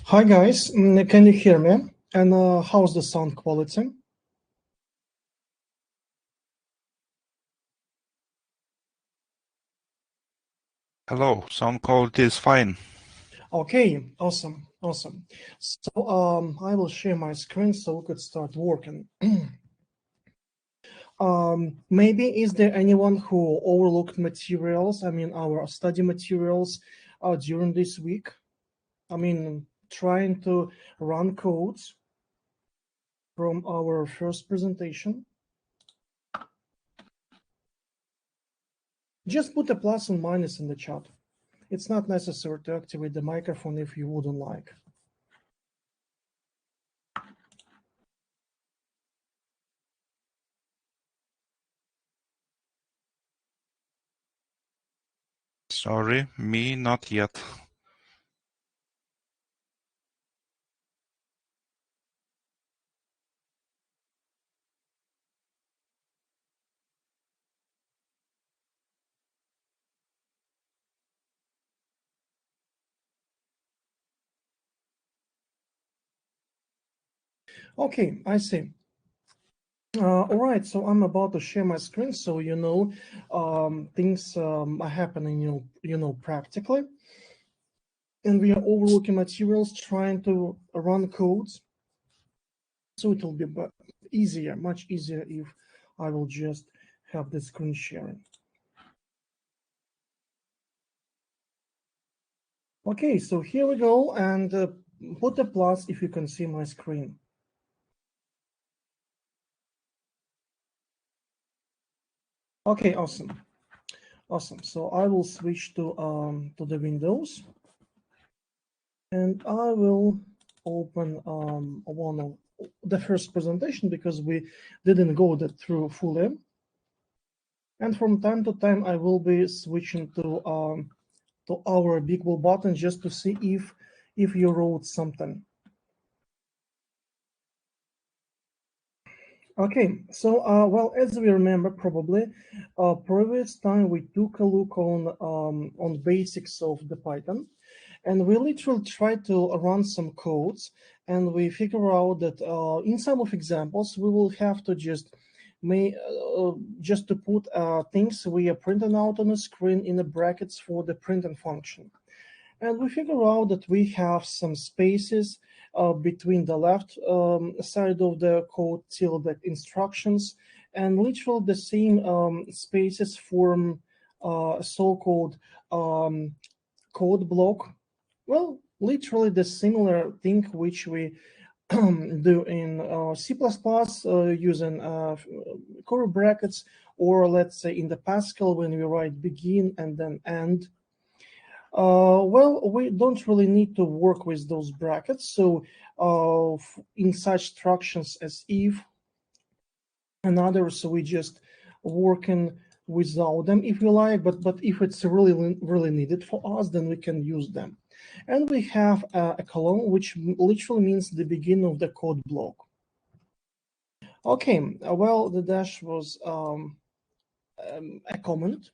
Hi guys, can you hear me? And how's the sound quality? Hello, sound quality is fine. Okay, awesome. So I will share my screen so we could start working. Maybe is there anyone who overlooked materials? I mean, our study materials during this week. I mean, trying to run codes from our first presentation. Just put a plus and minus in the chat. It's not necessary to activate the microphone if you wouldn't like. Sorry, me not yet. Okay, I see. All right, so I'm about to share my screen so you know things are happening, practically. And we are overlooking materials, trying to run codes. So it will be easier, much easier if I will just have the screen sharing. Okay, so here we go, and put a plus if you can see my screen. Okay, awesome. So I will switch to the Windows, and I will open one of the first presentation because we didn't go that through fully. And from time to time, I will be switching to our big blue button just to see if you wrote something. Okay, so well, as we remember, probably previous time we took a look on basics of the Python, and we literally try to run some codes, and we figure out that in some of examples we will have to just just to put things we are printing out on the screen in the brackets for the printing function. And we figure out that we have some spaces between the left side of the code till the instructions, and literally the same spaces form a so-called code block. Well, literally the similar thing which we do in C++ using curly brackets, or let's say in the Pascal when we write begin and then end. Well, we don't really need to work with those brackets. So in such structures as if and others, we just working without them if we like, but if it's really needed for us, then we can use them. And we have a colon, which literally means the beginning of the code block. Okay, well, the dash was a comment.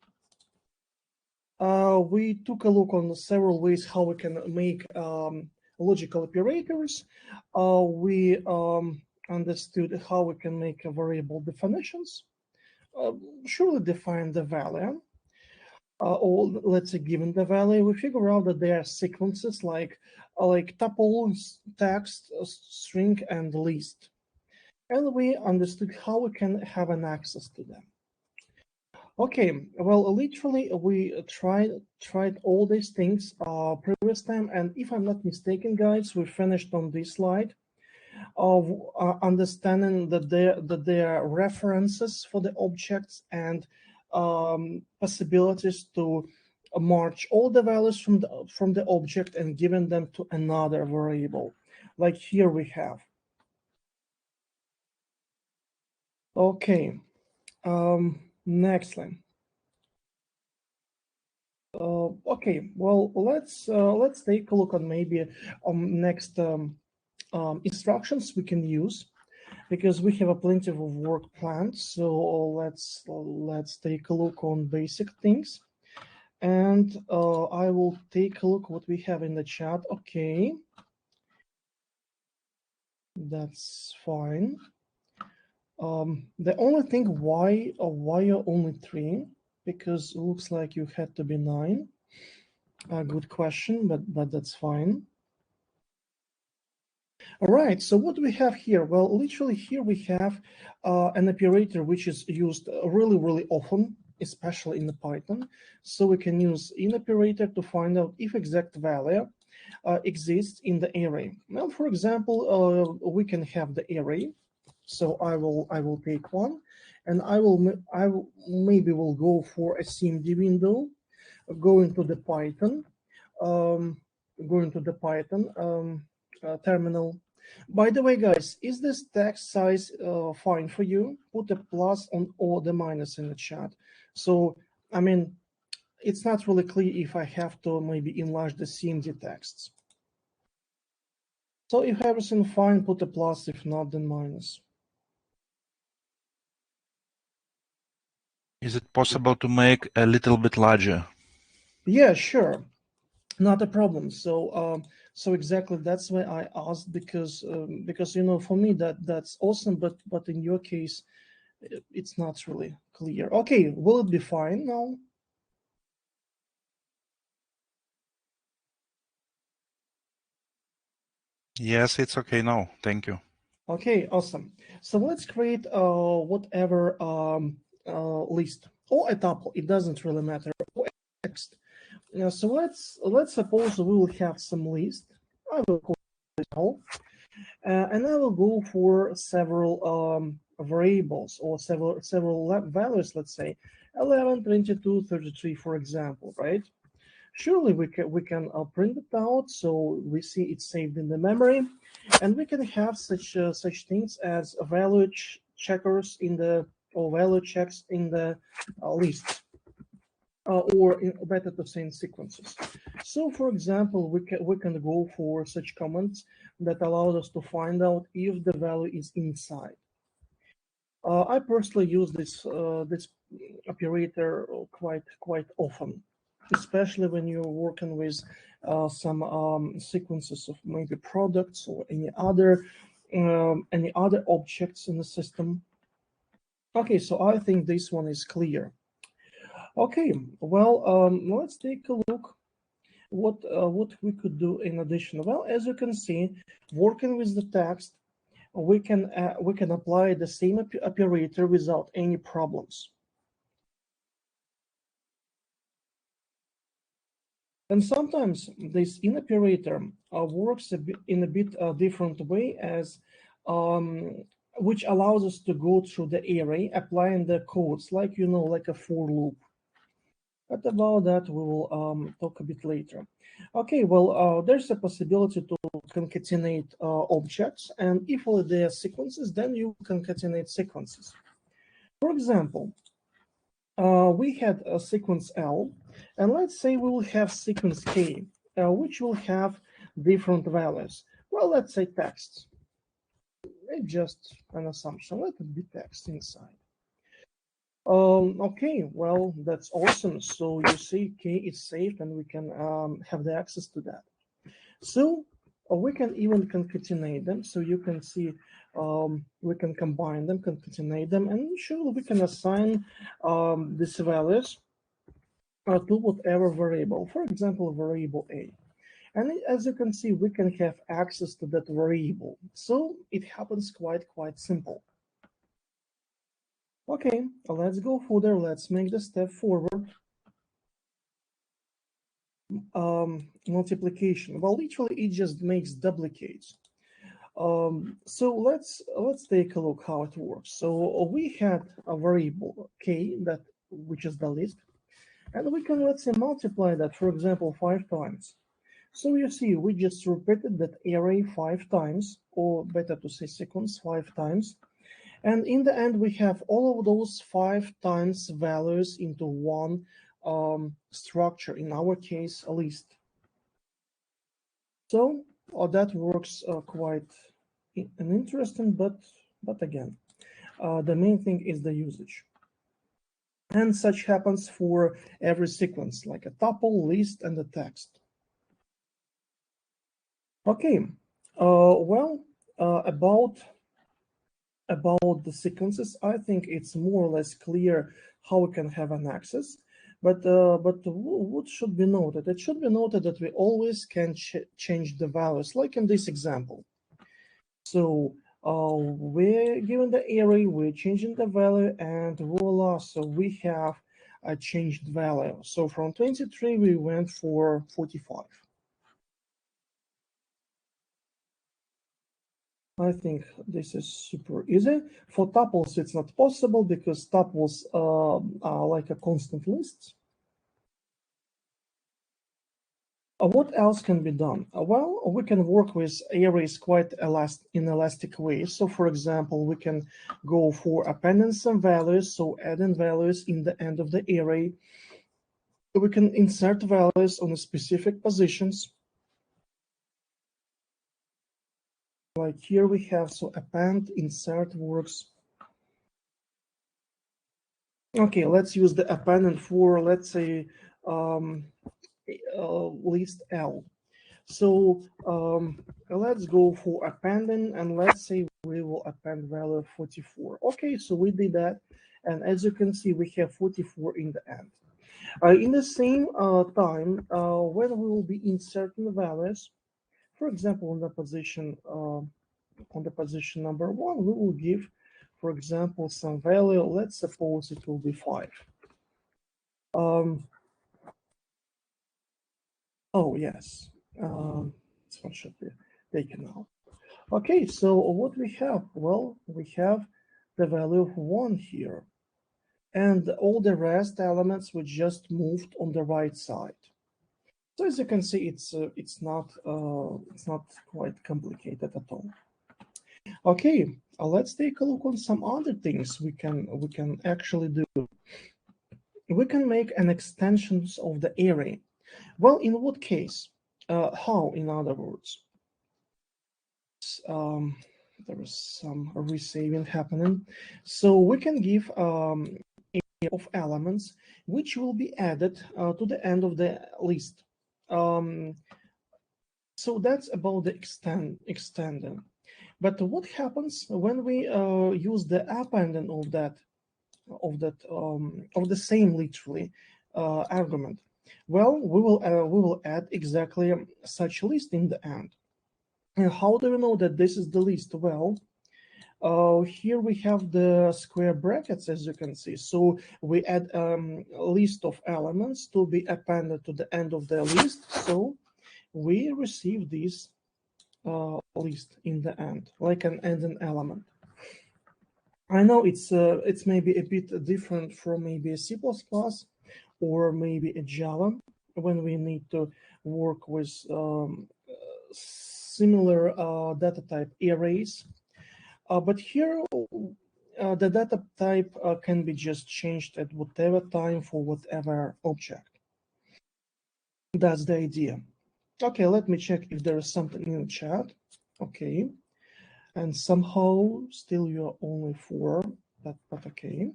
We took a look on several ways how we can make logical operators. We understood how we can make a variable definitions. Surely define the value. Or let's say given the value, we figure out that there are sequences like tuple, text, string, and list. And we understood how we can have an access to them. Okay, well, literally, we tried all these things previous time, and if I'm not mistaken, guys, we finished on this slide of understanding that there are references for the objects and possibilities to merge all the values from the object and giving them to another variable, like here we have. Okay, next line. Okay, well, let's take a look at maybe next instructions we can use, because we have a plenty of work planned. So let's take a look on basic things, and I will take a look what we have in the chat. Okay, That's fine. The only thing, why you're only 3? Because it looks like you had to be 9. Good question, but that's fine. All right, so what do we have here? Well, literally here we have an operator which is used really often, especially in the Python. So we can use in operator to find out if exact value exists in the array. Well, for example, we can have the array. So I will take one, and I maybe will go for a CMD window, go into the Python, terminal. By the way, guys, is this text size fine for you? Put a plus on or the minus in the chat. So, I mean, it's not really clear if I have to maybe enlarge the CMD texts. So if everything fine, put a plus. If not, then minus. Is it possible to make a little bit larger? Yeah, sure. Not a problem. So, so exactly that's why I asked, because you know, for me that's awesome, but in your case, it's not really clear. Okay, will it be fine now? Yes, it's okay now. Thank you. Okay, awesome. So let's create whatever list or a tuple. It doesn't really matter. Or text. So let's suppose we will have some list. I will call it all. And I will go for several variables or several values, let's say 11, 22, 33, for example, right? Surely we can print it out so we see it's saved in the memory, and we can have such things as value checkers in the or value checks in the list. Or better to say in sequences. So, for example, we can go for such comments that allows us to find out if the value is inside. I personally use this operator quite often, especially when you're working with some sequences of maybe products or any other objects in the system. Okay, so I think this one is clear. Okay, well, let's take a look what we could do in addition. Well, as you can see, working with the text, we can apply the same operator without any problems. And sometimes this in operator works in a bit different way, as which allows us to go through the array, applying the codes like like a for loop. But about that, we will talk a bit later. Okay, well, there's a possibility to concatenate objects, and if all they are sequences, then you concatenate sequences. For example, we had a sequence L, and let's say we will have sequence K, which will have different values. Well, let's say text. It's just an assumption. Let it be text inside. Okay, well, that's awesome. So you see K is saved and we can have the access to that. So we can even concatenate them. So you can see we can combine them, concatenate them, and sure, we can assign these values to whatever variable. For example, variable A. And as you can see, we can have access to that variable. So it happens quite simple. Okay, let's go further. Let's make the step forward. Multiplication. Well, literally, it just makes duplicates. So let's take a look how it works. So we had a variable k which is the list, and we can, let's say, multiply that, for example, 5 times. So you see, we just repeated that array 5 times, or better to say sequence 5 times. And in the end, we have all of those 5 times values into one structure, in our case, a list. So that works quite interesting, but again, the main thing is the usage. And such happens for every sequence, like a tuple, list, and a text. Okay, well, about the sequences, I think it's more or less clear how we can have an access. But what should be noted? It should be noted that we always can change the values, like in this example. So we're given the array, we're changing the value, and voila! So we have a changed value. So from 23 we went for 45. I think this is super easy. For tuples, it's not possible because tuples are like a constant list. What else can be done? Well, we can work with arrays quite in elastic way. So, for example, we can go for appending some values, so adding values in the end of the array. We can insert values on specific positions. Like here we have, so append, insert works. Okay, let's use the appending for, let's say, list L. So let's go for appending, and let's say we will append value 44. Okay, so we did that, and as you can see, we have 44 in the end. In the same time, when we will be inserting values, for example, on the position number 1, we will give, for example, some value. Let's suppose it will be 5. Oh yes, this one should be taken out. Okay, so what we have? Well, we have the value of 1 here, and all the rest elements we just moved on the right side. So as you can see, it's not quite complicated at all. Okay, let's take a look on some other things we can actually do. We can make an extensions of the array. Well, in what case? How, in other words? There is some resaving happening. So we can give of elements which will be added to the end of the list. So that's about the extending. But what happens when we use the appending of the same literally argument? Well, we will add exactly such list in the end. And how do we know that this is the list? Well, here we have the square brackets, as you can see. So we add a list of elements to be appended to the end of the list. So we receive this list in the end, like an ending element. I know it's maybe a bit different from maybe a C++ or maybe a Java when we need to work with similar data type arrays. But here, the data type can be just changed at whatever time for whatever object. That's the idea. Okay, let me check if there is something in the chat. Okay, and somehow still you're only 4, but okay.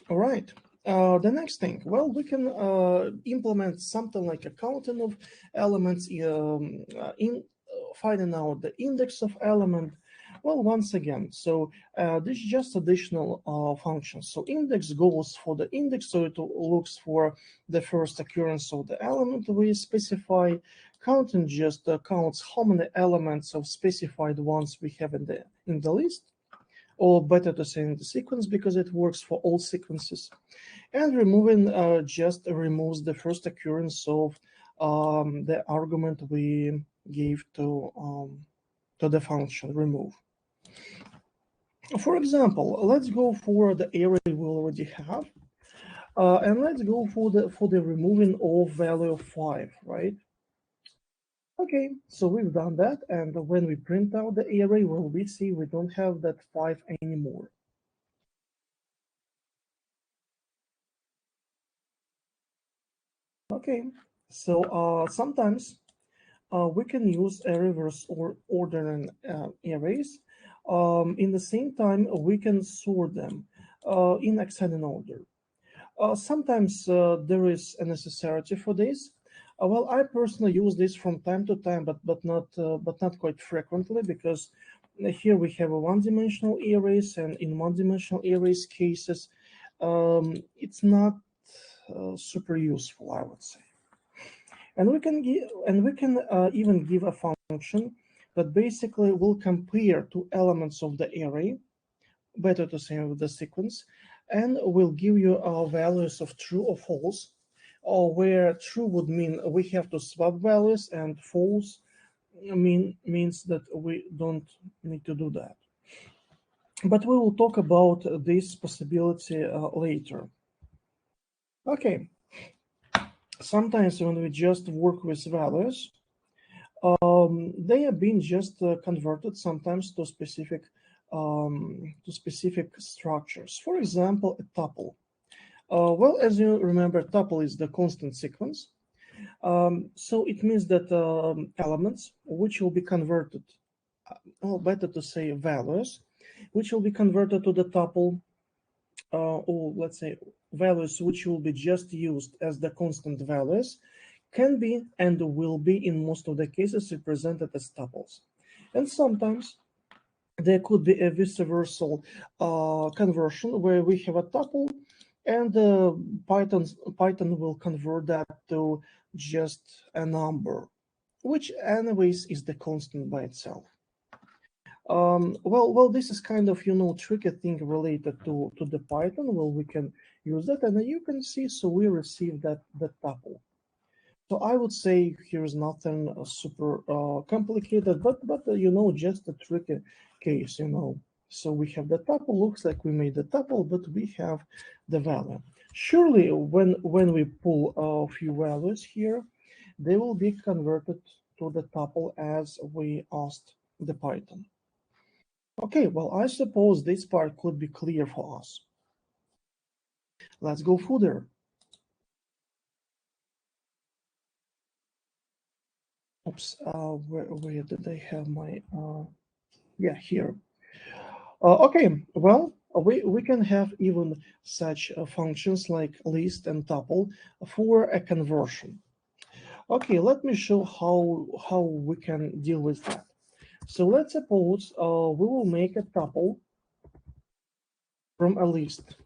All right. The next thing, well, we can implement something like a counting of elements in finding out the index of element. Well, once again, so this is just additional functions. So index goes for the index, so it looks for the first occurrence of the element we specify. Counting just counts how many elements of specified ones we have in the list, or better to say in the sequence, because it works for all sequences. And removing just removes the first occurrence of the argument we gave to the function remove. For example, let's go for the array we already have, and let's go for the removing of value of 5, right? Okay, so we've done that, and when we print out the array, well, we see we don't have that 5 anymore. Okay, so sometimes we can use a reverse or ordering arrays. In the same time, we can sort them in ascending order. Sometimes there is a necessity for this. Well, I personally use this from time to time, but not quite frequently, because here we have a one-dimensional arrays, and in one-dimensional arrays cases, it's not super useful, I would say. And we can even give a function that basically will compare two elements of the array, better to say with the sequence, and will give you values of true or false, or where true would mean we have to swap values, and false means that we don't need to do that. But we will talk about this possibility later. Okay, sometimes when we just work with values, they are being just converted sometimes to specific structures. For example, a tuple. Well, as you remember, tuple is the constant sequence. So it means that elements which will be converted, or better to say values, which will be converted to the tuple, or let's say values which will be just used as the constant values, can be and will be in most of the cases represented as tuples. And sometimes there could be a vice versa conversion where we have a tuple and Python will convert that to just a number, which anyways is the constant by itself. Well, this is kind of, tricky thing related to the Python. Well, we can use that, and you can see, so we receive that tuple. So I would say here's nothing super complicated, but just a tricky case, So we have the tuple, looks like we made the tuple, but we have the value. Surely when we pull a few values here, they will be converted to the tuple as we asked the Python. Okay, well, I suppose this part could be clear for us. Let's go further. Oops, where did I have my, yeah, here. Okay, well, we can have even such functions like list and tuple for a conversion. Okay, let me show how we can deal with that. So let's suppose we will make a tuple from a list.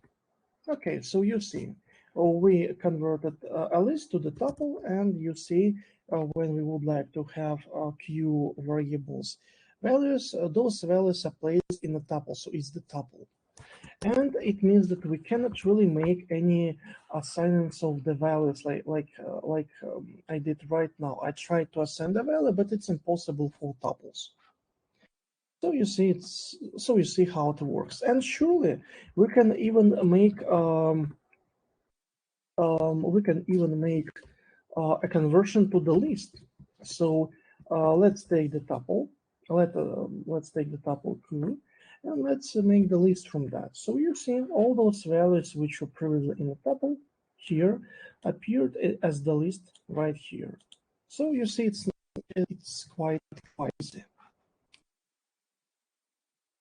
Okay, so you see, we converted a list to the tuple, and you see when we would like to have q variables values, those values are placed in the tuple, so it's the tuple. And it means that we cannot really make any assignments of the values like I did right now. I tried to assign the value, but it's impossible for tuples. So you see how it works. And surely we can even make a conversion to the list. So let's take the tuple. Let's take the tuple Q, and let's make the list from that. So you're seeing all those values which were previously in the tuple here appeared as the list right here. So you see it's quite easy.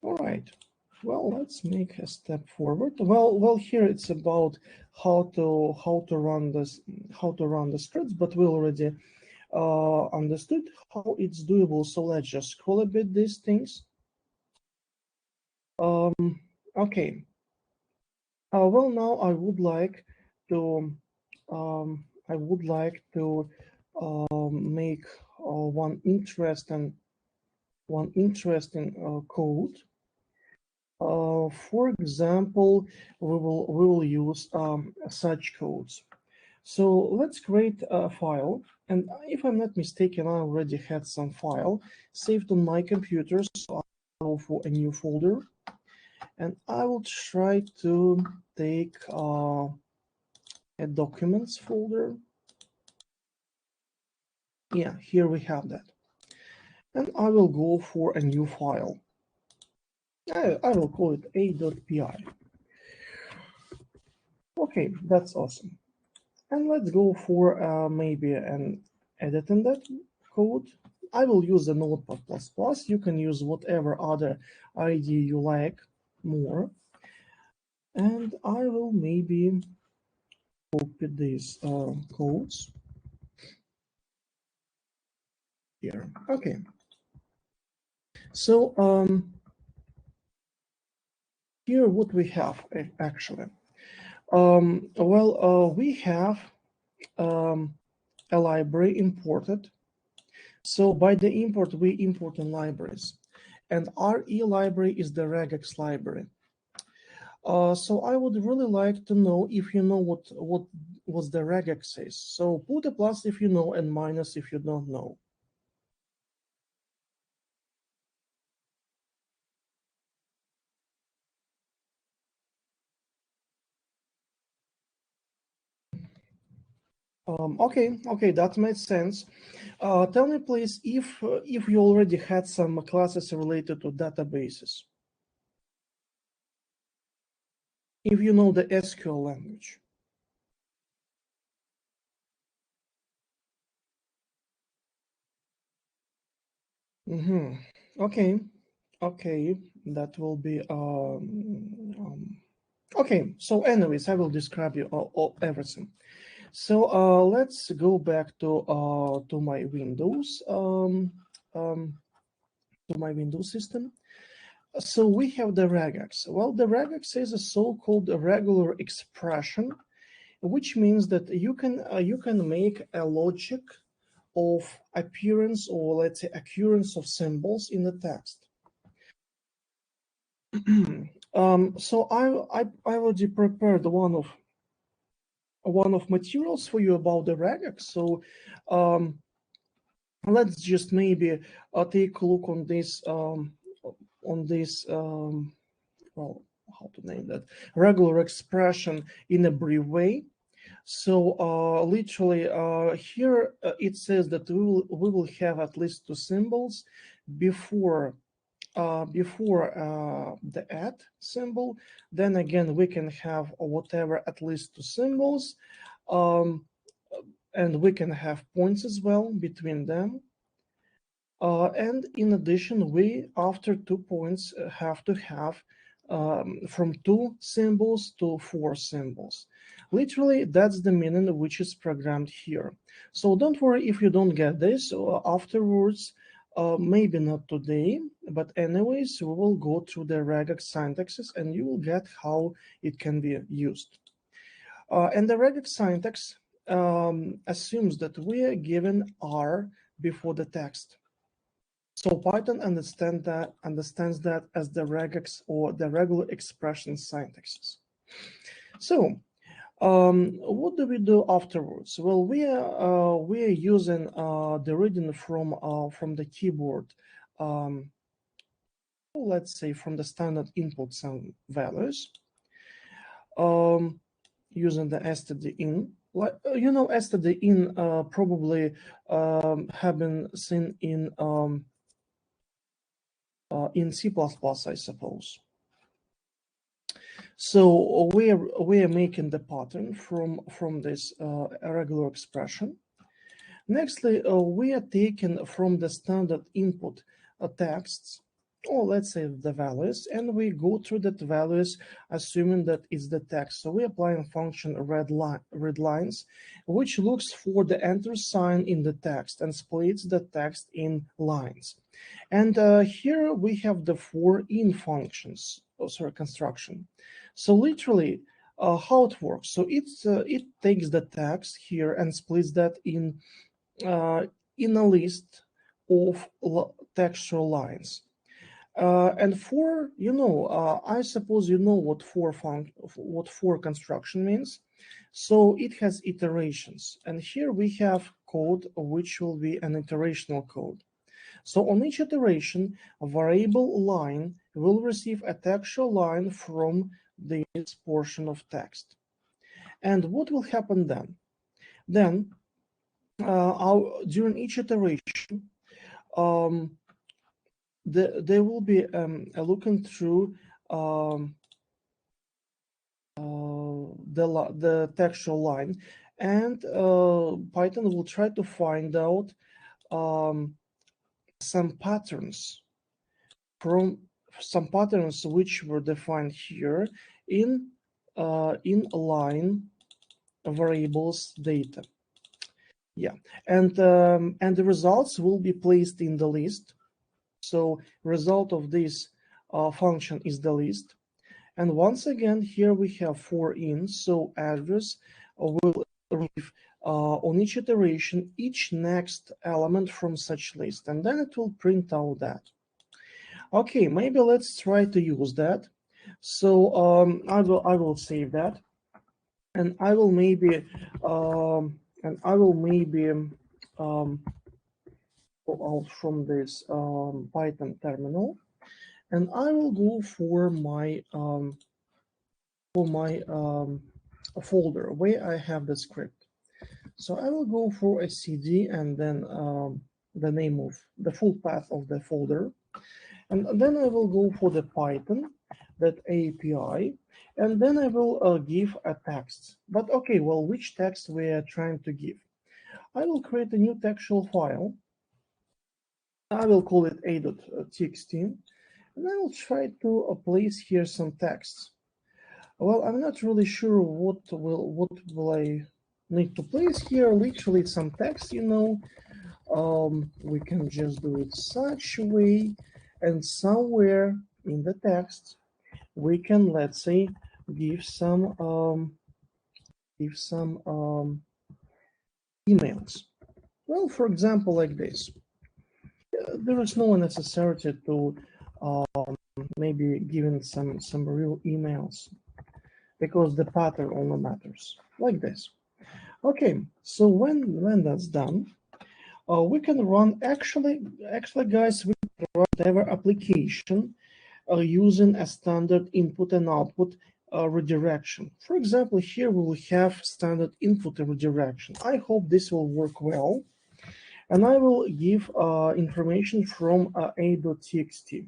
All right. Well, let's make a step forward. Well, here it's about how to run the scripts, but we already understood how it's doable. So let's just scroll a bit these things. Okay. Well, now I would like to make one interesting code. For example, we will use such codes. So let's create a file, and if I'm not mistaken, I already had some file saved on my computer, so I'll go for a new folder, and I will try to take a documents folder. Yeah, here we have that. And I will go for a new file. I will call it a.py. Okay, that's awesome. And let's go for maybe an edit in that code. I will use the Notepad++. You can use whatever other IDE you like more. And I will maybe copy these codes. here. Okay. So here what we have actually. We have a library imported. So by the import, we import in libraries. And RE library is the regex library. So I would really like to know if you know what was the regex is. So put a plus if you know and minus if you don't know. Okay, that makes sense. Tell me, please, if you already had some classes related to databases, if you know the SQL language. Okay, that will be okay. So, anyways, I will describe you everything. So let's go back to my Windows to my Windows system. So we have the regex. Well, the regex is a so-called regular expression, which means that you can make a logic of appearance, or let's say occurrence of symbols in the text. So I already prepared one of materials for you about the regex. So let's just maybe take a look on this well, how to name that, regular expression in a brief way. So literally here it says that we will have at least two symbols before the add symbol. Then again we can have whatever at least two symbols, and we can have points as well between them. And in addition, we after 2 points have to have from 2 symbols to 4 symbols. Literally, that's the meaning which is programmed here. So don't worry if you don't get this afterwards. Maybe not today, but anyways, we will go through the regex syntaxes and you will get how it can be used. And the regex syntax assumes that we are given R before the text. So Python understands that as the regex, or the regular expression syntaxes. So what do we do afterwards? Well, we are using the reading from the keyboard. Let's say from the standard input some values, using the stdin. Like you know, stdin probably have been seen in C++, I suppose. So we are making the pattern from this regular expression. Nextly, we are taking from the standard input texts, or let's say the values, and we go through that values assuming that it's the text. So we apply a function read lines, which looks for the enter sign in the text and splits the text in lines. And here we have the 4 in functions, construction. So literally, how it works. So it takes the text here and splits that in a list of textual lines. And for I suppose you know what for construction means. So it has iterations, and here we have code which will be an iterational code. So on each iteration, a variable line will receive a textual line from this portion of text. And what will happen then? Then, during each iteration, they will be looking through the textual line, and Python will try to find out some patterns which were defined here in line variables data. Yeah, and the results will be placed in the list. So result of this function is the list. And once again, here we have for in, so address will receive on each iteration each next element from such list, and then it will print out that. Okay, maybe let's try to use that. So I will save that, and I will maybe go out from this Python terminal, and I will go for my folder where I have the script. So I will go for a CD and then the name of the full path of the folder, and then I will go for the Python, that API, and then I will give a text. But okay, well, which text we are trying to give? I will create a new textual file. I will call it a.txt, and I will try to place here some text. Well, I'm not really sure what will I need to place here. Literally some text, you know. We can just do it such a way, and somewhere in the text we can, let's say, give some emails. Well, for example, like this. There is no necessity to maybe giving some real emails, because the pattern only matters, like this. Okay, so when that's done, we can run, actually guys, we can run whatever application using a standard input and output redirection. For example, here we will have standard input and redirection. I hope this will work well, and I will give information from a.txt.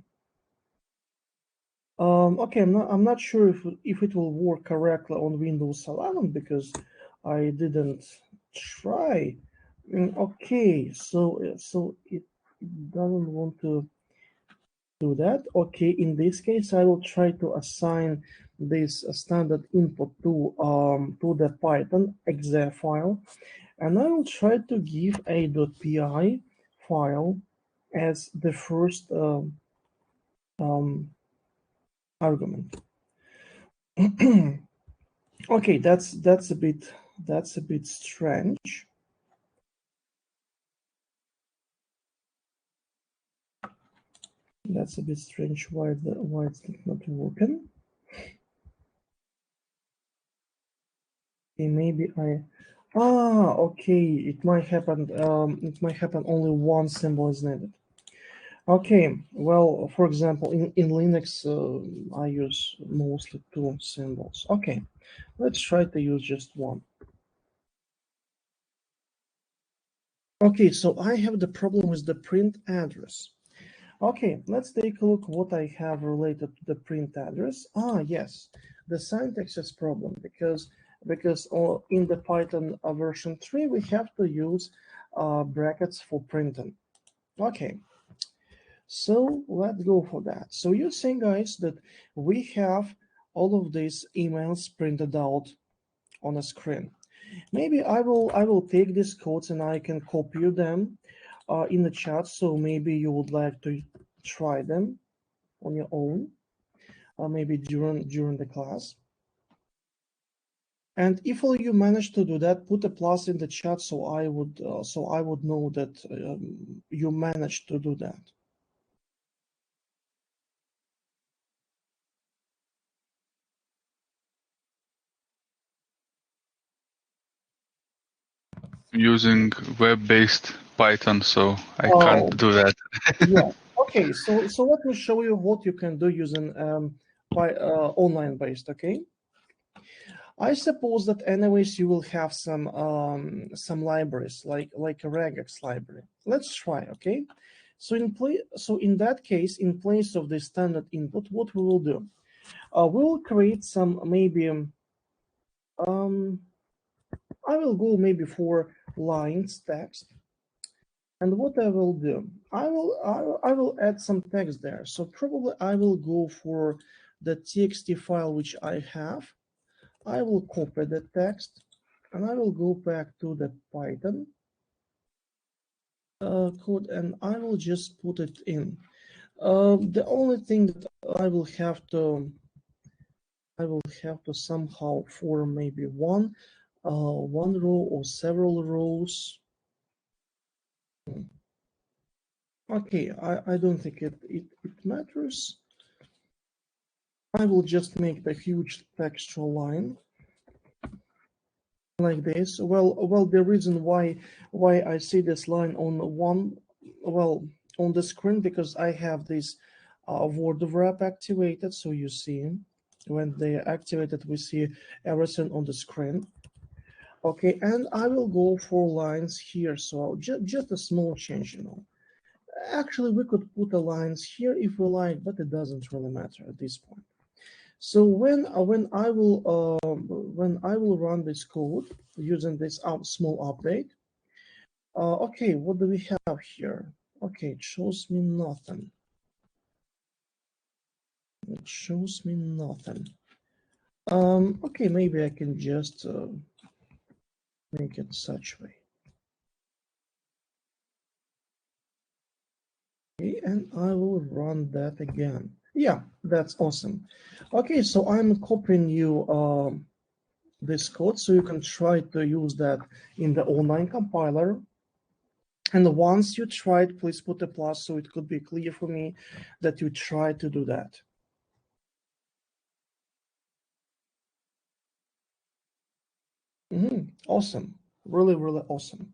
Okay, I'm not sure if it will work correctly on Windows 11, because I didn't try. Okay, so it doesn't want to do that. Okay, in this case, I will try to assign this standard input to the Python exe file, and I will try to give a.py file as the first argument. Okay, that's a bit strange. That's a bit strange. Why it's not working? Okay, maybe okay. It might happen. It might happen only one symbol is needed. Okay. Well, for example, in Linux, I use mostly two symbols. Okay, let's try to use just one. Okay, so I have the problem with the print address. Okay, let's take a look what I have related to the print address. Yes, the syntax is problem, because in the Python version 3 we have to use brackets for printing. Okay, so let's go for that. So you're saying, guys, that we have all of these emails printed out on a screen. Maybe I will take these codes and I can copy them in the chat. So maybe you would like to try them on your own, maybe during the class. And if you manage to do that, put a plus in the chat, so I would know that you managed to do that. Using web-based Python, so I can't do that. Yeah. Okay. So let me show you what you can do using online-based. Okay. I suppose that anyways you will have some libraries like a regex library. Let's try. Okay. So in that case, in place of the standard input, what we will do, we will create some maybe I will go maybe for lines text. And what I will do, I will add some text there. So probably I will go for the txt file which I have. I will copy the text, and I will go back to the Python, code, and I will just put it in. The only thing that I will have to somehow form maybe one row or several rows. Okay, I don't think it matters. I will just make the huge textual line like this. Well, the reason why I see this line on on the screen, because I have this word wrap activated. So you see, when they are activated, we see everything on the screen. Okay, and I will go for lines here. So just a small change, you know. Actually, we could put the lines here if we like, but it doesn't really matter at this point. So when I will run this code using this small update, okay, what do we have here? Okay, it shows me nothing. It shows me nothing. Okay, maybe I can just make it such way. Okay, and I will run that again. Yeah, that's awesome. Okay, so I'm copying you this code so you can try to use that in the online compiler. And once you try it, please put a plus so it could be clear for me that you try to do that. Awesome. Really, really awesome.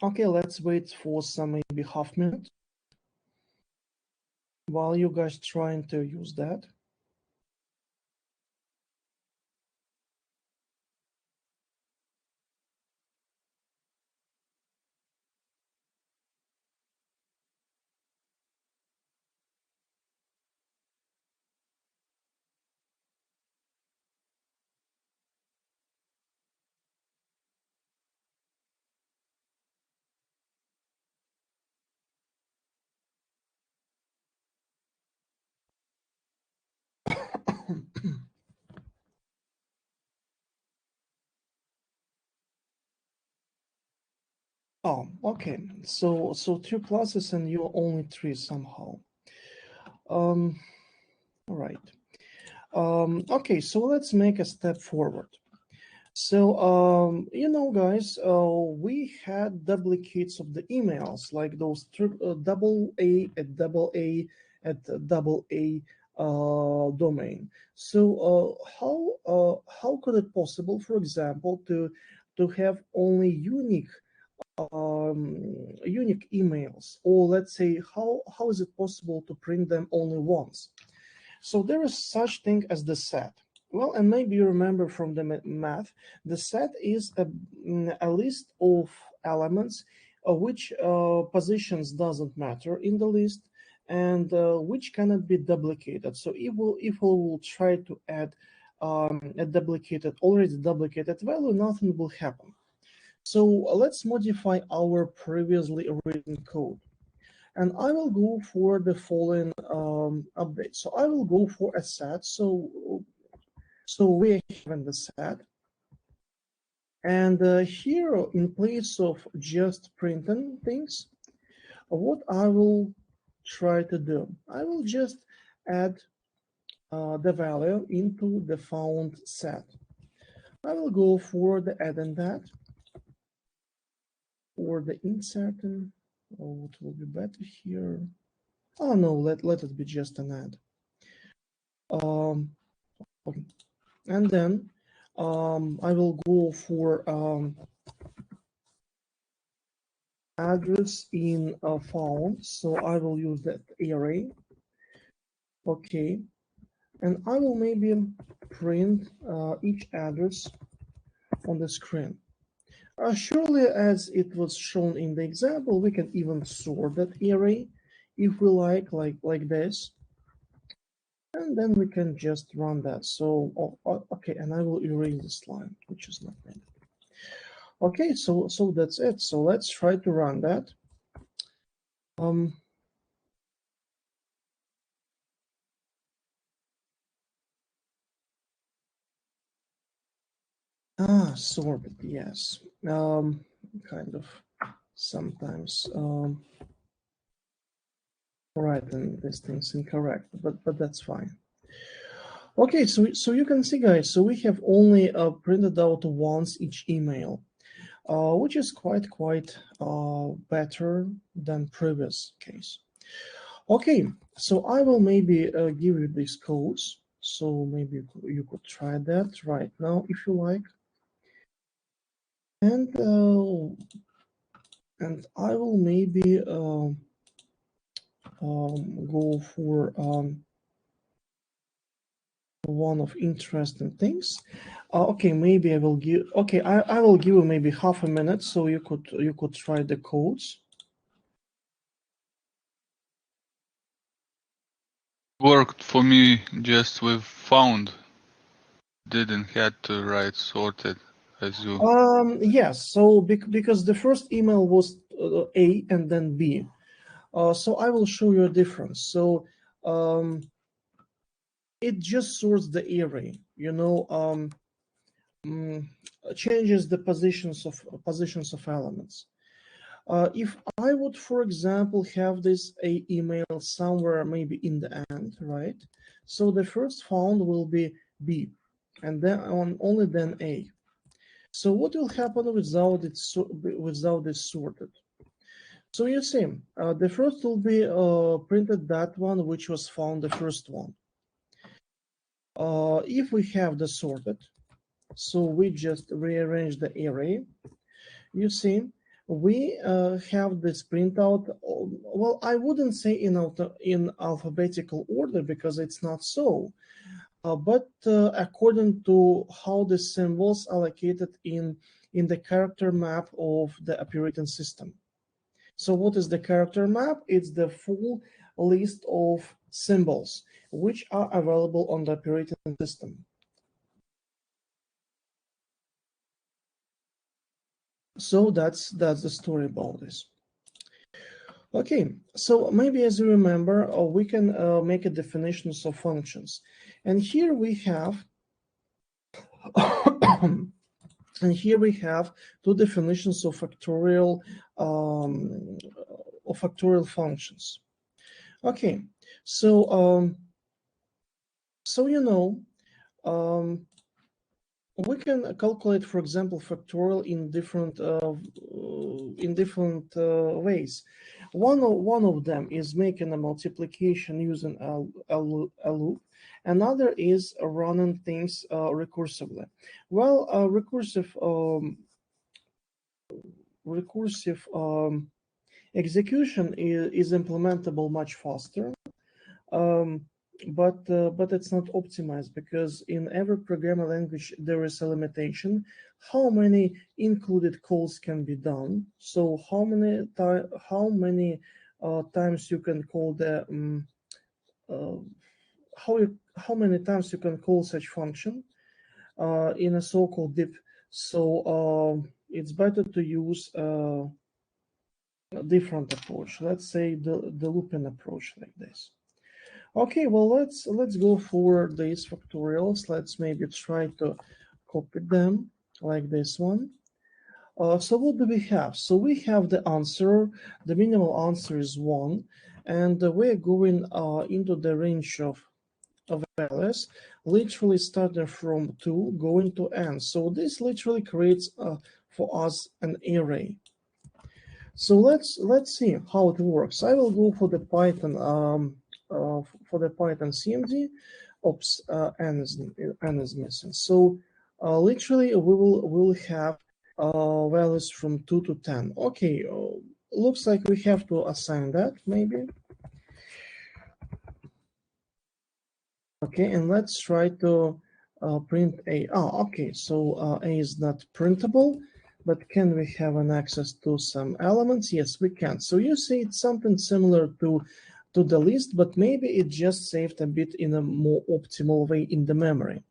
Okay, let's wait for some maybe half minute while you guys trying to use that. Oh, okay. So two classes and you're only three somehow. All right. Okay, so let's make a step forward. So, you know, guys, we had duplicates of the emails, like those double A at double A at double A domain. So, how could it possible, for example, to have only unique emails, or let's say, how is it possible to print them only once? So there is such thing as the set. Well, and maybe you remember from the math, the set is a list of elements which positions doesn't matter in the list and which cannot be duplicated. So if we will try to add already duplicated value, nothing will happen. So let's modify our previously written code. And I will go for the following update. So I will go for a set. So we have the set. And here, in place of just printing things, what I will try to do, I will just add the value into the found set. I will go for the adding that, or the inserting. Oh, what will be better here? Oh no, let it be just an add. Okay. And then I will go for address in found. So I will use that array. Okay. And I will maybe print each address on the screen. Surely, as it was shown in the example, we can even sort that array if we like this. And then we can just run that. So, okay, and I will erase this line, which is not needed. Okay, so that's it. So let's try to run that. Sorted, yes. Kind of sometimes writing these things incorrect, but that's fine. Okay, so you can see, guys, so we have only printed out once each email, which is quite better than previous case. Okay, so I will maybe give you these codes, so maybe you could try that right now if you like, and I will maybe go for one of interesting things. Okay, maybe I will give. Okay, I will give you maybe half a minute so you could try the codes. Worked for me just with found. Didn't had to write sorted as you. Yes. So because the first email was A and then B, so I will show you a difference. So it just sorts the array. You know, changes the positions of elements. If I would, for example, have this A email somewhere maybe in the end, right? So the first found will be B, and then only then A. So what will happen without it sorted? So you see, the first will be printed that one which was found the first one. If we have the sorted, so we just rearrange the array. You see, we have this printout. Well, I wouldn't say in alphabetical order because it's not so, but according to how the symbols allocated in the character map of the operating system. So what is the character map? It's the full list of symbols which are available on the operating system. So that's the story about this. Okay, so maybe as you remember, we can make a definitions of functions. And here we have and here we have two definitions of factorial functions. Okay, so so you know, we can calculate, for example, factorial in different ways. One of them is making a multiplication using a loop. Another is running things recursively. Well, recursive execution is implementable much faster. But it's not optimized because in every programming language there is a limitation how many included calls can be done. So how many times you can call the how many times you can call such function in a so-called diff. So it's better to use a different approach. Let's say the looping approach like this. Okay, well, let's go for these factorials. Let's maybe try to copy them like this one. So what do we have? So we have the answer. The minimal answer is 1, and we're going into the range of values, literally starting from 2, going to n. So this literally creates for us an array. So let's see how it works. I will go for the Python CMD. Oops, n is missing. So literally we will have values from 2 to 10. Okay, looks like we have to assign that maybe. Okay, and let's try to print A. Oh, okay, so A is not printable. But can we have an access to some elements? Yes, we can. So you see it's something similar to the list, but maybe it just saved a bit in a more optimal way in the memory.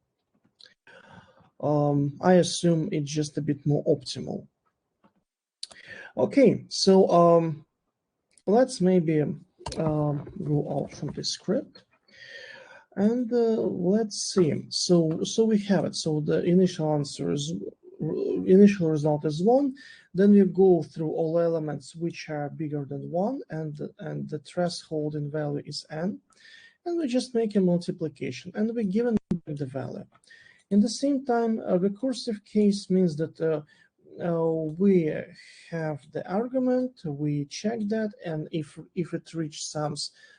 I assume it's just a bit more optimal. Okay, so let's maybe go out from the script. And let's see. So we have it. So the initial result is 1. Then we go through all elements which are bigger than 1, and the threshold in value is n. And we just make a multiplication, and we given the value. In the same time, a recursive case means that we have the argument, we check that, and if it reaches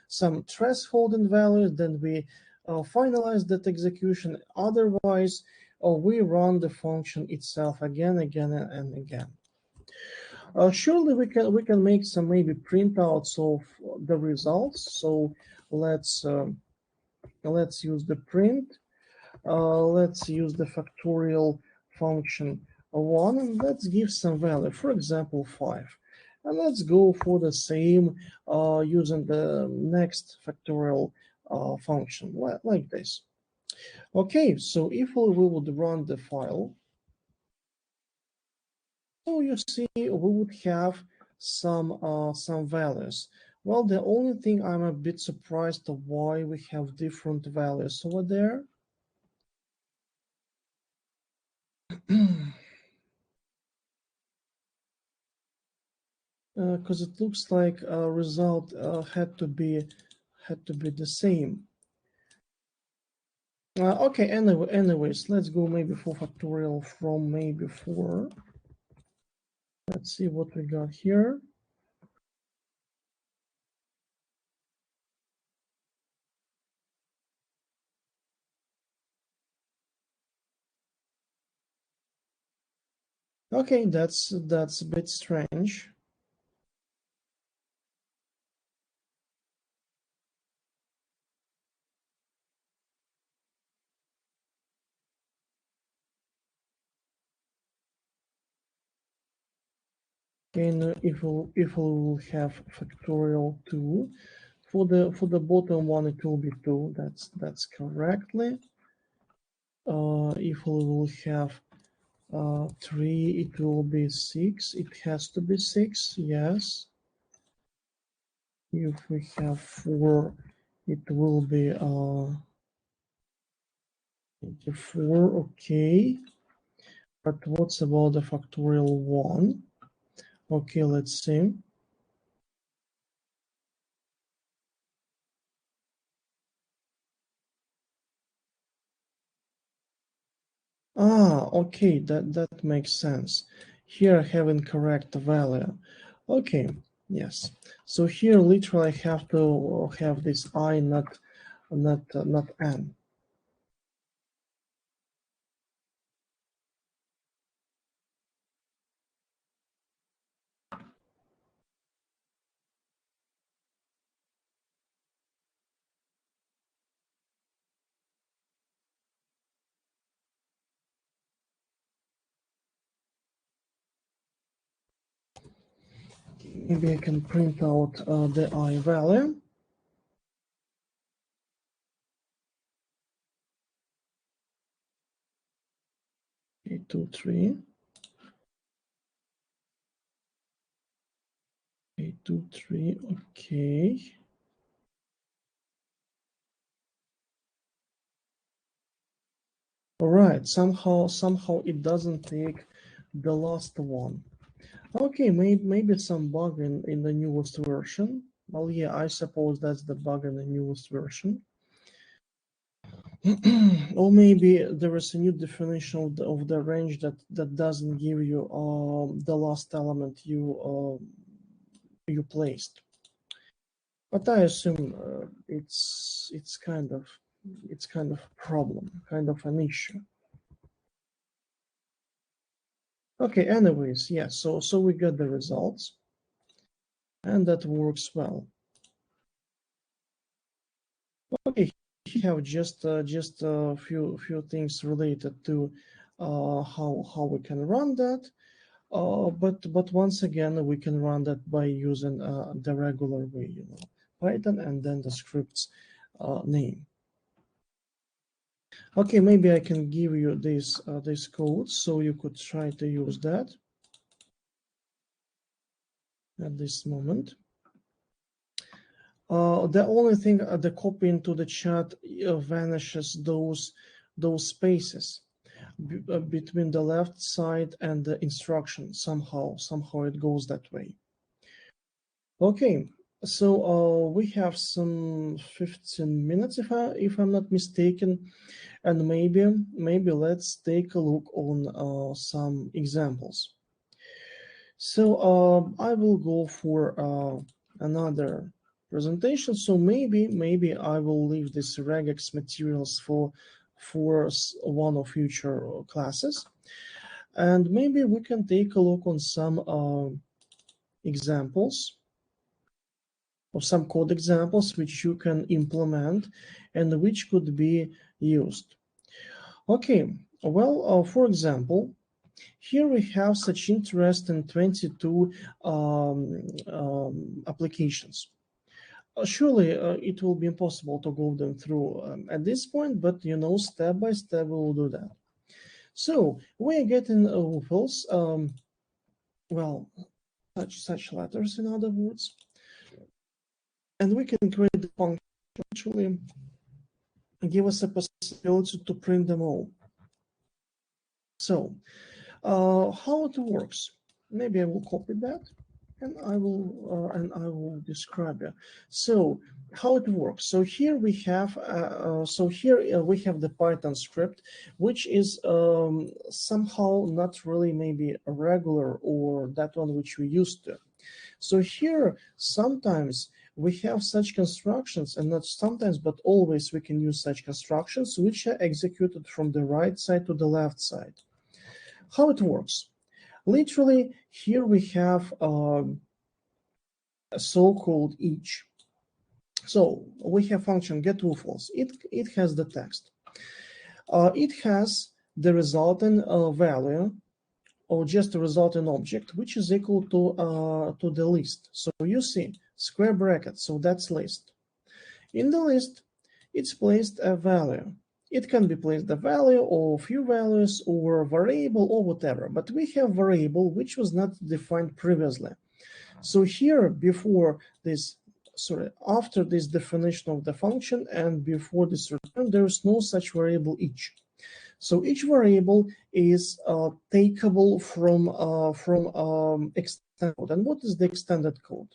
some threshold in value, then we finalize that execution. Otherwise, we run the function itself again and again. Surely we can make some maybe printouts of the results. So let's use the print. Let's use the factorial function 1, and let's give some value, for example 5. And let's go for the same using the next factorial function like this. Okay, so if we would run the file, so you see we would have some values. Well, the only thing I'm a bit surprised of why we have different values over there. Because it looks like a result had to be the same. Okay, anyways, let's go maybe for factorial from maybe 4. Let's see what we got here. Okay, that's a bit strange. And if we will have factorial 2, for the bottom one it will be 2. That's correctly. If we will have 3, it will be 6. It has to be 6, yes. If we have 4, it will be 4, okay. But what's about the factorial 1? Okay, let's see. Okay, that makes sense. Here I have incorrect value. Okay, yes. So here literally I have to have this I, not n. Maybe I can print out the I value. Okay, 2, 3. 8, 2, 3. Okay. All right. Somehow it doesn't take the last one. Okay, maybe some bug in the newest version. Well, yeah, I suppose that's the bug in the newest version. Or maybe there is a new definition of the range that doesn't give you the last element you placed. But I assume it's kind of a problem, kind of an issue. Okay, anyways, yeah, so we got the results, and that works well. Okay, we have just a few things related to how we can run that, but once again we can run that by using the regular way, you know, Python and then the script's name. Okay, maybe I can give you this code so you could try to use that at this moment. The only thing, the copy into the chat vanishes those spaces between the left side and the instruction. Somehow it goes that way. Okay, so we have some 15 minutes, if I'm not mistaken, and maybe let's take a look on some examples. So I will go for another presentation. So maybe I will leave this regex materials for one of future classes, and maybe we can take a look on some examples, or some code examples which you can implement and which could be used. Okay, well, for example, here we have such interesting 22 applications. Surely it will be impossible to go them through at this point, but step by step we will do that. So we are getting WUFLs, well, such letters in other words, and we can create the function actually give us a possibility to print them all. So how it works? Maybe I will copy that, and I will describe it. So how it works? So here we have we have the Python script, which is somehow not really maybe a regular or that one which we used to. So here sometimes we have such constructions, and not sometimes but always we can use such constructions which are executed from the right side to the left side. How it works? Literally, here we have a so-called each. So we have function getWUFLs. It has the text. It has the resultant value, or just a resultant object, which is equal to the list. So you see square bracket. So that's list. In the list, it's placed a value. It can be placed a value or a few values or a variable or whatever, but we have variable which was not defined previously. So here before this, after this definition of the function and before this return, there is no such variable each. So each variable is takeable from extended code. And what is the extended code?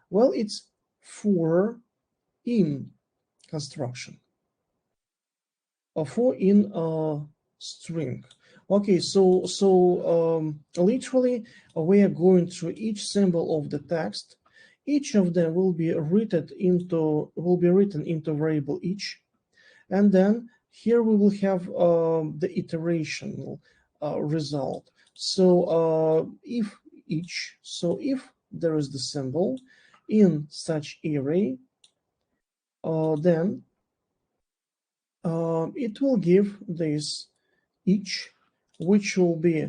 Well, it's for in construction. For in string. Okay, so literally we are going through each symbol of the text. Each of them will be written into variable each, and then here we will have the iteration result. So if each, so if there is the symbol in such array, then it will give this each, which will be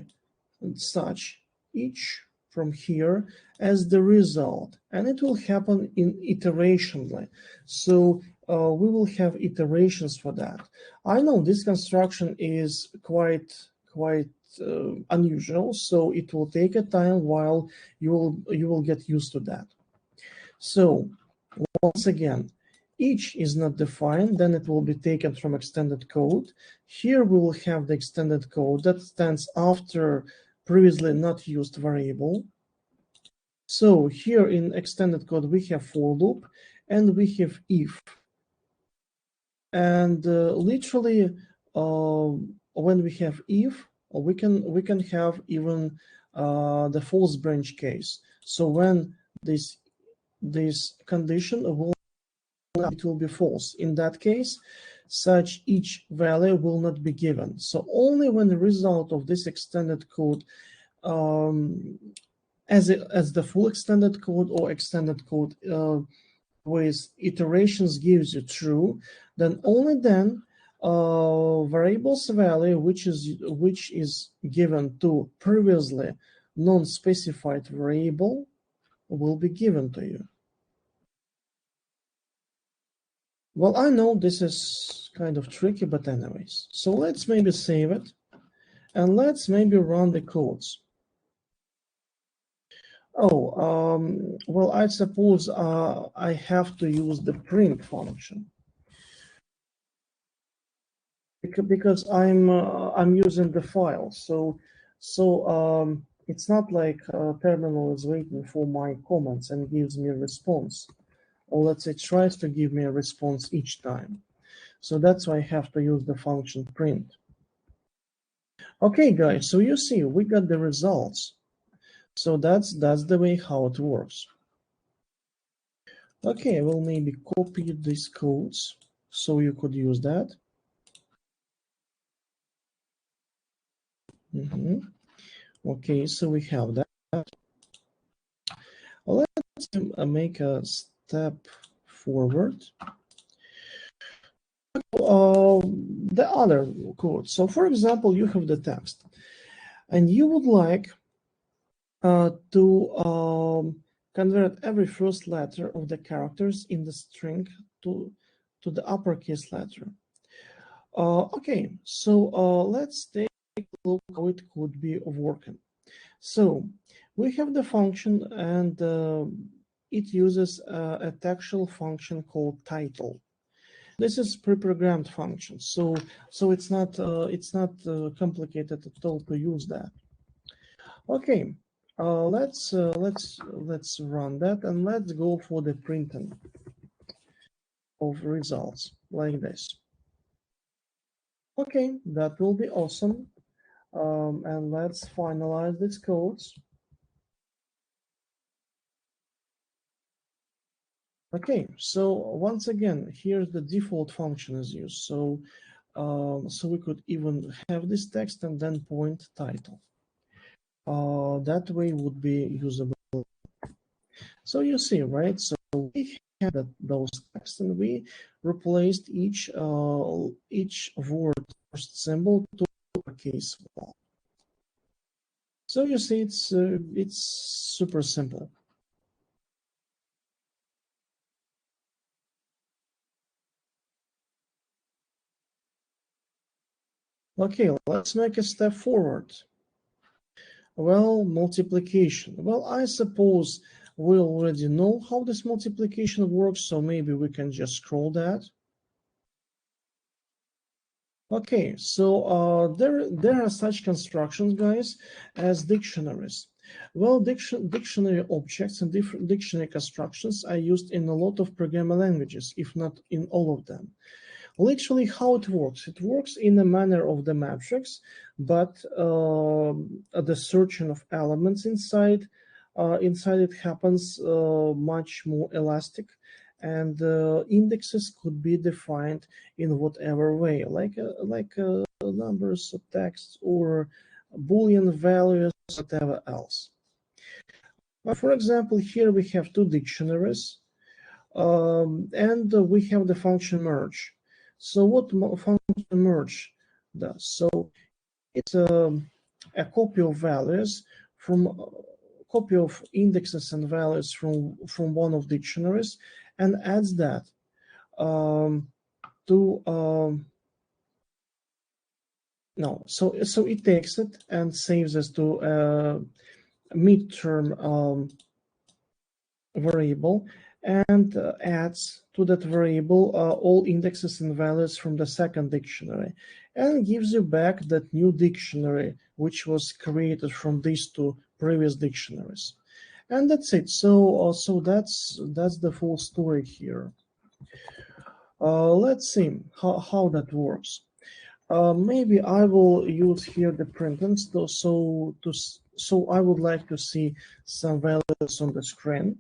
such each from here as the result, and it will happen in iterationally. So we will have iterations for that. I know this construction is quite unusual, so it will take a time while you will get used to that. So once again, each is not defined, then it will be taken from extended code. Here we will have the extended code that stands after previously not used variable. So here in extended code we have for loop and we have if. And literally when we have if, we can have even the false branch case. So when this condition will, it will be false. In that case, such each value will not be given. So only when the result of this extended code as the full extended code or extended code with iterations gives you true, then only then variable's value which is given to previously non-specified variable will be given to you. Well, I know this is kind of tricky, but anyways. So let's maybe save it and let's maybe run the codes. Oh, well, I suppose I have to use the print function because I'm using the file. So it's not like terminal is waiting for my comments and gives me a response, or let's say tries to give me a response each time. So that's why I have to use the function print. Okay, guys, so you see we got the results. So that's the way how it works. Okay, I will maybe copy these codes so you could use that. Okay, so we have that. Let's make a step forward. The other code. So for example, you have the text and you would like to convert every first letter of the characters in the string to the uppercase letter. Okay, so let's take a look how it could be working. So we have the function and it uses a textual function called title. This is pre-programmed function, so it's not complicated at all to use that. Okay, let's run that and let's go for the printing of results like this. Okay, that will be awesome. And let's finalize these codes. Okay, so once again, here's the default function is used. So we could even have this text and then point title. That way would be usable. So you see, right? So we had those texts and we replaced each word first symbol to uppercase one. So you see, it's super simple. Okay, let's make a step forward. Well, multiplication. Well, I suppose we already know how this multiplication works, so maybe we can just scroll that. Okay, so there are such constructions, guys, as dictionaries. Well, dictionary objects and different dictionary constructions are used in a lot of programming languages, if not in all of them. Literally, how it works in a manner of the matrix, but the searching of elements inside it happens much more elastic, and indexes could be defined in whatever way, like numbers of text or Boolean values, whatever else. For example, here we have two dictionaries, and we have the function merge. So what function merge does? So it's a copy of values from copy of indexes and values from one of dictionaries and adds that to no. So it takes it and saves it to a midterm variable and adds to that variable all indexes and values from the second dictionary and gives you back that new dictionary which was created from these two previous dictionaries. And that's it. So that's the full story here. Let's see how that works. Maybe I will use here the printings, so I would like to see some values on the screen.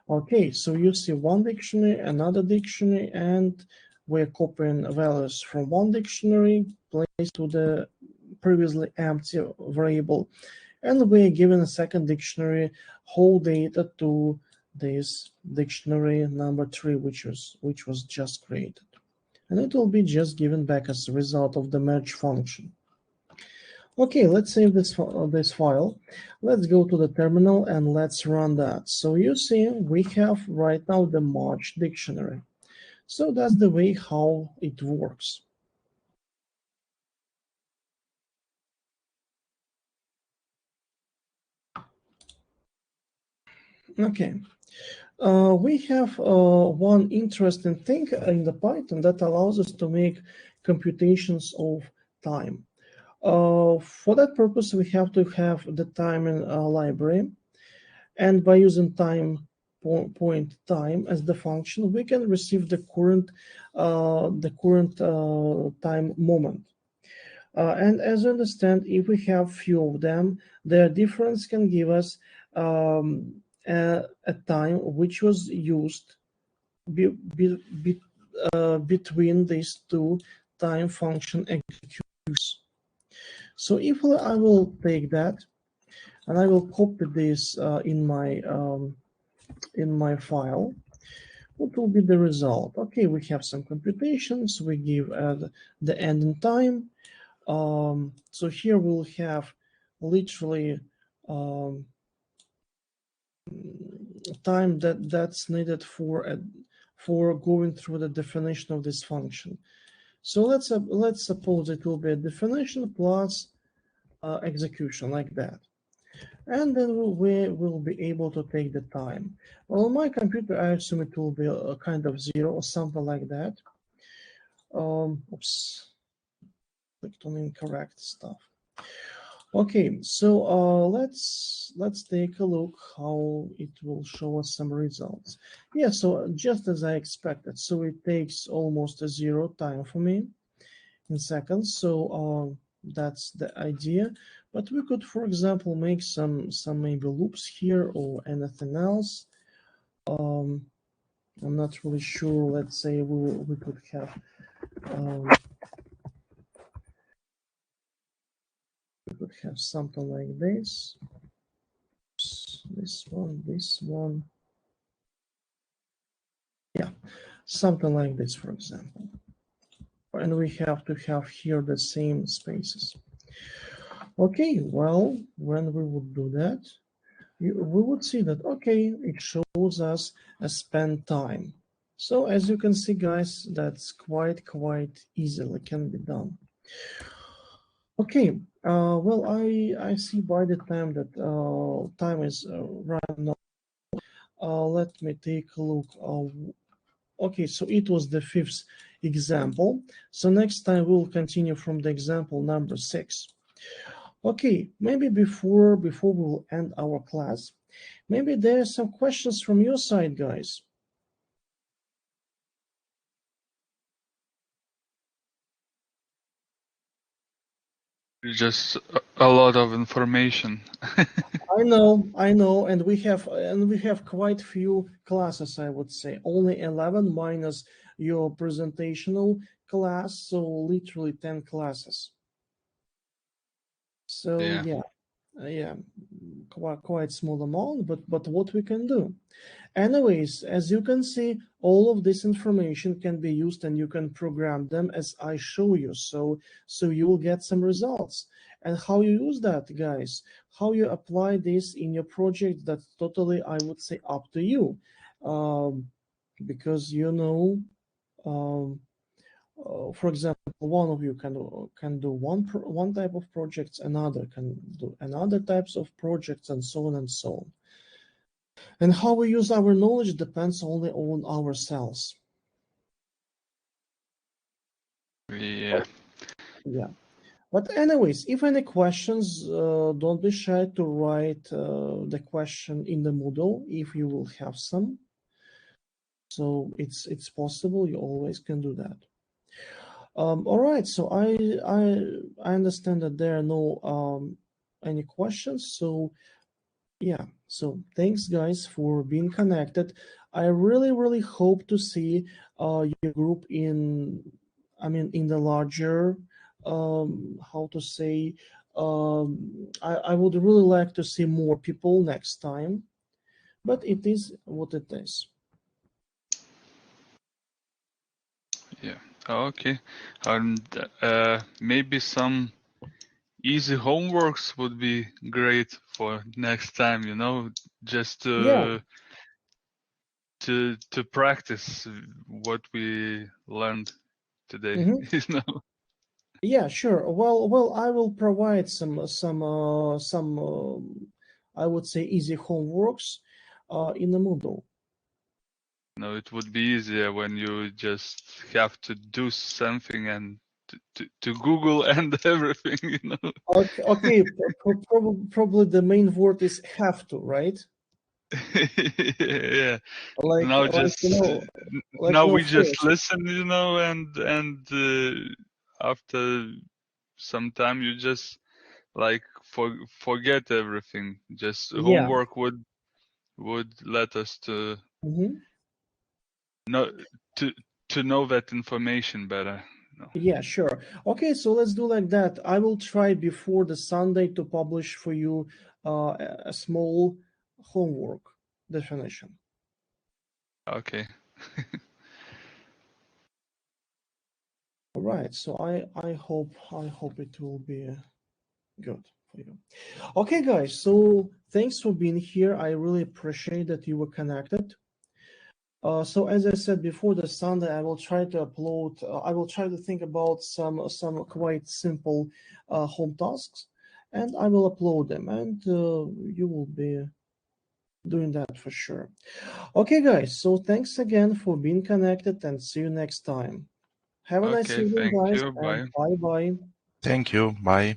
Okay, so you see one dictionary, another dictionary, and we're copying values from one dictionary, placed to the previously empty variable, and we're giving a second dictionary whole data to this dictionary number 3, which was just created, and it will be just given back as a result of the merge function. Okay, let's save this file. Let's go to the terminal and let's run that. So you see, we have right now the March dictionary. So that's the way how it works. Okay. We have one interesting thing in the Python that allows us to make computations of time. For that purpose, we have to have the timing library, and by using point time as the function, we can receive the current time moment. And as you understand, if we have few of them, their difference can give us a time which was used between these two time function executions. So if I will take that and I will copy this in my file, what will be the result? Okay, we have some computations. We give the ending time. So here we'll have literally time that's needed for going through the definition of this function. So let's suppose it will be a definition plus execution like that, and then we will be able to take the time. Well, on my computer, I assume it will be a kind of 0 or something like that. Oops, clicked on incorrect stuff. Okay, so let's take a look how it will show us some results. Yeah, so just as I expected, so it takes almost a 0 time for me in seconds. So that's the idea. But we could, for example, make some maybe loops here or anything else. I'm not really sure. Let's say we could have. We could have something like this. This one. Yeah, something like this, for example. And we have to have here the same spaces. Okay, well, when we would do that, we would see that, okay, it shows us a spend time. So as you can see, guys, that's quite easily can be done. Okay, well, I see by the time that time is running out. Let me take a look. Okay, so it was the 5th example. So next time we'll continue from the example number 6. Okay, maybe before we'll end our class, maybe there are some questions from your side, guys. Just a lot of information. I know, and we have quite few classes, I would say. Only 11 minus your presentational class, so literally 10 classes. So yeah, quite small amount, but what we can do. Anyways, as you can see, all of this information can be used and you can program them as I show you. So you will get some results. And how you use that, guys, how you apply this in your project, that's totally, I would say, up to you. Because you know, for example, one of you can do one type of projects, another can do another types of projects, and so on and so on. And how we use our knowledge depends only on ourselves. Yeah. But anyways, if any questions, don't be shy to write the question in the Moodle if you will have some. So it's possible. You always can do that. All right. So I understand that there are no any questions. So yeah. So thanks, guys, for being connected. I really hope to see your group in the larger. How to say, I would really like to see more people next time, but it is what it is. Yeah. Okay. And maybe some easy homeworks would be great for next time, you know, just to practice what we learned today. You know. Yeah, sure. Well, I will provide some I would say easy homeworks. in the Moodle. No, it would be easier when you just have to do something and to Google and everything, you know. Okay, probably the main word is have to, right? Yeah. Like, Now like just you know, like now no we just force. listen, you know, and after some time you just like forget everything. Just Yeah. homework would let us to Mhm. know to know that information better. No. Yeah, sure. Okay, so let's do like that. I will try before the Sunday to publish for you a small homework definition. Okay. All right. So I hope it will be good for you. Okay, guys. So thanks for being here. I really appreciate that you were connected. So as I said before, the Sunday I will try to upload. I will try to think about some quite simple home tasks, and I will upload them, and you will be doing that for sure. Okay, guys. So thanks again for being connected, and see you next time. Have a nice Okay, evening, thank guys, you. and Bye. bye bye. Thank you. Bye.